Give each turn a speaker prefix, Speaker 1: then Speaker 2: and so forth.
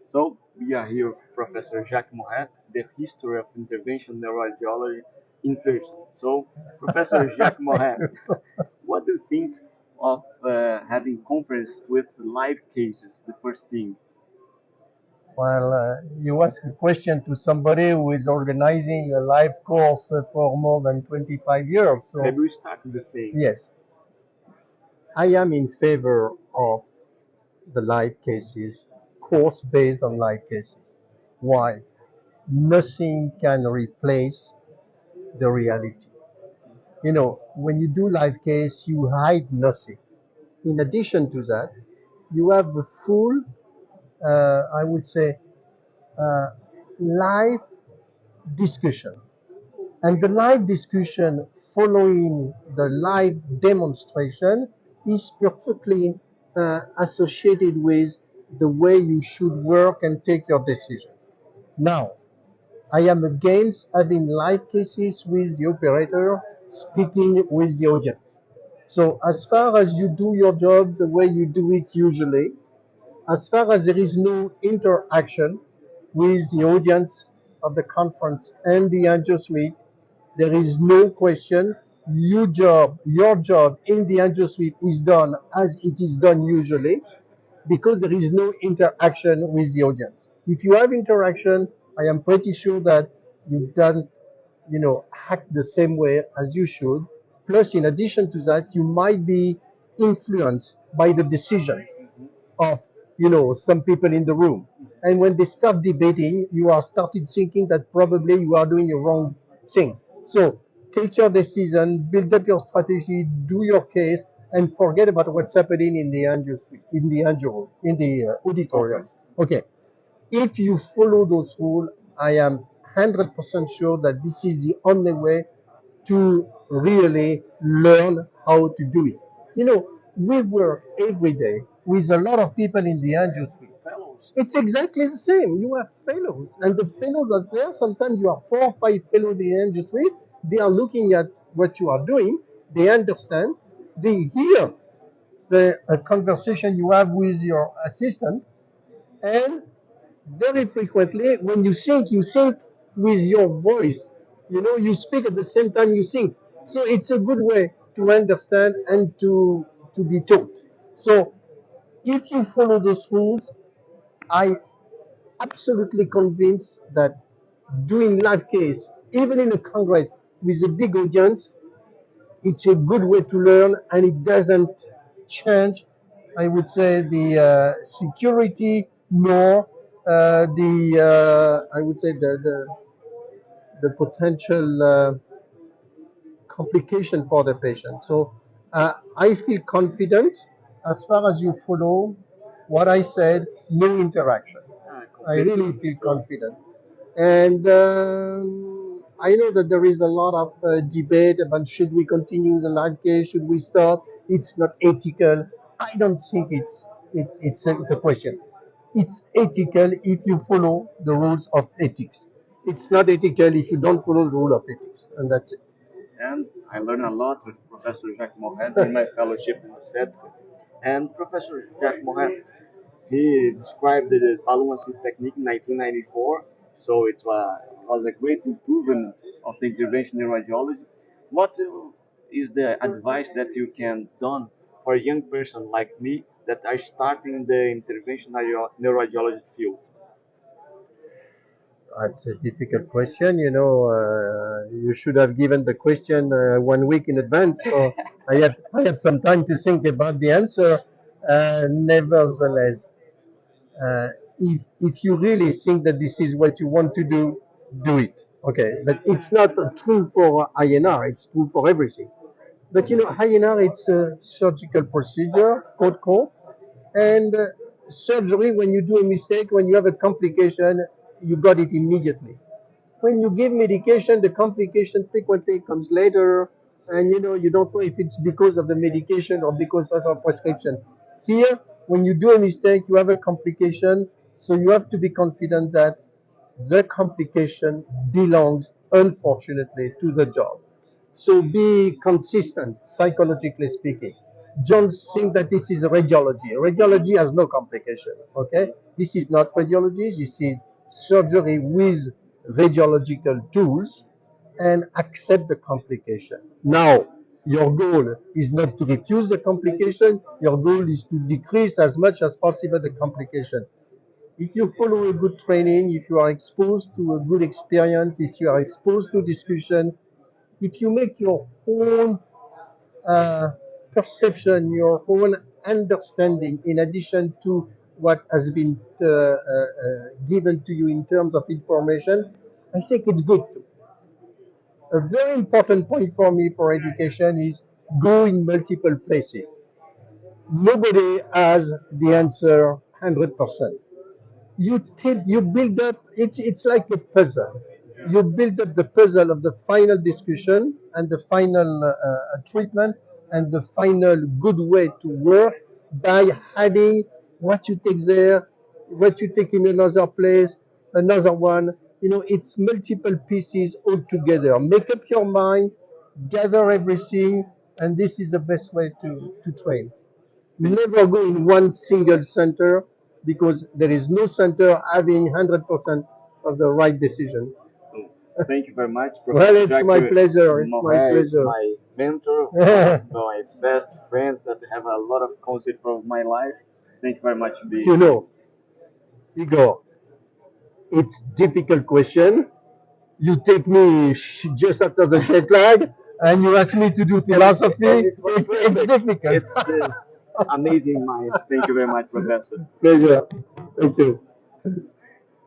Speaker 1: So we are here with Professor Jacques Moret, the history of intervention neuroradiology in person. So, Professor Jacques Moret, what do you think of having conference with live cases? The first thing.
Speaker 2: Well, you ask a question to somebody who is organizing a live course for more than 25 years. So,
Speaker 1: Maybe we start the thing.
Speaker 2: yes, I am in favor of the live cases, course based on live cases. Why? Nothing can replace the reality. When you do live case, you hide nothing. In addition to that, you have the full, I would say, uh, live discussion. And the live discussion following the live demonstration is perfectly associated with the way you should work and take your decision. Now, I am against having live cases with the operator speaking with the audience. So, as far as you do your job the way you do it usually, as far as there is no interaction with the audience of the conference and the angel suite, there is no question. Your job in the angel suite is done as it is done usually because there is no interaction with the audience. If you have interaction, I am pretty sure that you've done, act the same way as you should. Plus, in addition to that, you might be influenced by the decision of some people in the room, and when they start debating you are started thinking that probably you are doing a wrong thing. So take your decision, build up your strategy, do your case, and forget about what's happening in the auditorium. Okay, if you follow those rules, I am 100% sure that this is the only way to really learn how to do it. We work every day with a lot of people in the industry.
Speaker 1: Fellows.
Speaker 2: It's exactly the same. You have fellows, and the fellows are there. Sometimes you have 4 or 5 fellows in the industry. They are looking at what you are doing. They understand. They hear the conversation you have with your assistant, and very frequently when you think with your voice. You speak at the same time you think. So it's a good way to understand and to be taught. So if you follow those rules, I absolutely convinced that doing live case, even in a congress with a big audience, it's a good way to learn, and it doesn't change, I would say, the security nor I would say the potential complication for the patient. So I feel confident as far as you follow what I said, no interaction. I really feel confident. And I know that there is a lot of debate about should we continue the live case, should we stop? It's not ethical. I don't think it's the question. It's ethical if you follow the rules of ethics. It's not ethical if you don't follow the rule of ethics, and that's it.
Speaker 1: And I learned a lot with Professor Jacques Moret in my fellowship in SET. And Professor Jacques Moret, he described the balloon assist technique in 1994. So it was a great improvement of the intervention in radiology. What is the advice that you can done for a young person like me that are starting the intervention neuroradiology field?
Speaker 2: That's a difficult question. You should have given the question 1 week in advance, so I had some time to think about the answer. Nevertheless, if you really think that this is what you want to do it. Okay, but it's not true for INR. It's true for everything. But INR, it's a surgical procedure, code, and surgery. When you do a mistake, when you have a complication, you got it immediately. When you give medication, the complication frequently comes later, and you don't know if it's because of the medication or because of a prescription. Here, when you do a mistake, you have a complication, so you have to be confident that the complication belongs, unfortunately, to the job. So be consistent, psychologically speaking. Don't think that this is radiology. Radiology has no complication. Okay, this is not radiology. This is surgery with radiological tools, and accept the complication. Now, your goal is not to reduce the complication. Your goal is to decrease as much as possible the complication. If you follow a good training, if you are exposed to a good experience, if you are exposed to discussion, if you make your own uh, perception, your own understanding, in addition to what has been given to you in terms of information, I think it's good. A very important point for me for education is go in multiple places. Nobody has the answer 100%. You build up, it's like a puzzle. You build up the puzzle of the final discussion and the final treatment and the final good way to work by adding what you take there, what you take in another place, another one. It's multiple pieces all together. Make up your mind, gather everything, and this is the best way to train. Never go in one single center, because there is no center having 100% of the right decision.
Speaker 1: Thank you very much,
Speaker 2: Well,
Speaker 1: Professor
Speaker 2: it's
Speaker 1: Jacques
Speaker 2: my pleasure. It's my
Speaker 1: Moret is
Speaker 2: pleasure.
Speaker 1: my mentor, one of my best friends that have a lot of concept for my life. Thank you very much indeed.
Speaker 2: You know, Igor, it's difficult question. You take me just after the jet lag, and you ask me to do philosophy. It's difficult.
Speaker 1: It's this amazing mind. Thank you very much, Professor.
Speaker 2: Pleasure. Thank you.